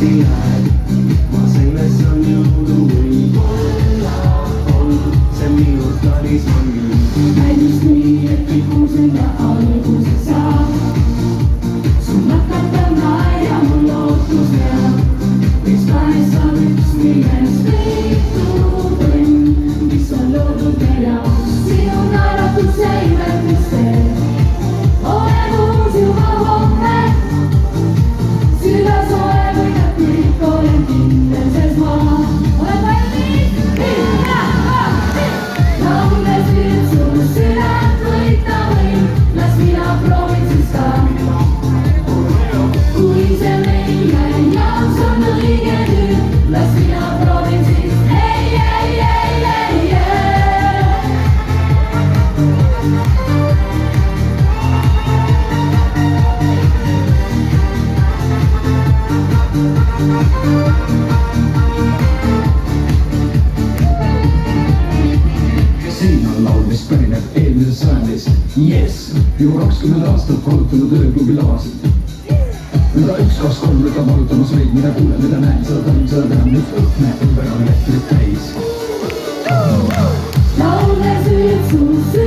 jääd, ma selles on jõudu võib-olla on see minu talismann. Näidus nii, et kõigusega alguse saab. Sul nakatav naerja mul lootus jääb. Miks tahes saab üks millest peitub õnn, mis on loodud meie jaoks. Sinu naeratus ei märkis teed. Ole muus juba homme. Süda soe võidab kõik, olen kindel, sest ma olen valmis. Laules nüüd sul südant võita võin, las mina proovin siis ka. Kui see meie jaoks on õige nüüd, las mina proovin siis. Siin on laul, mis pärineb eelmisest sajandist. Yes! Juba 20 aastat korrutanud ööklubi lavasid. Mida 1, 2, 3 võtab valutamas veid, mida kuulen, mida näen, seda tahan, seda tean, nüüd õhne ümber on elektrit täis. Laules nüüd sul südant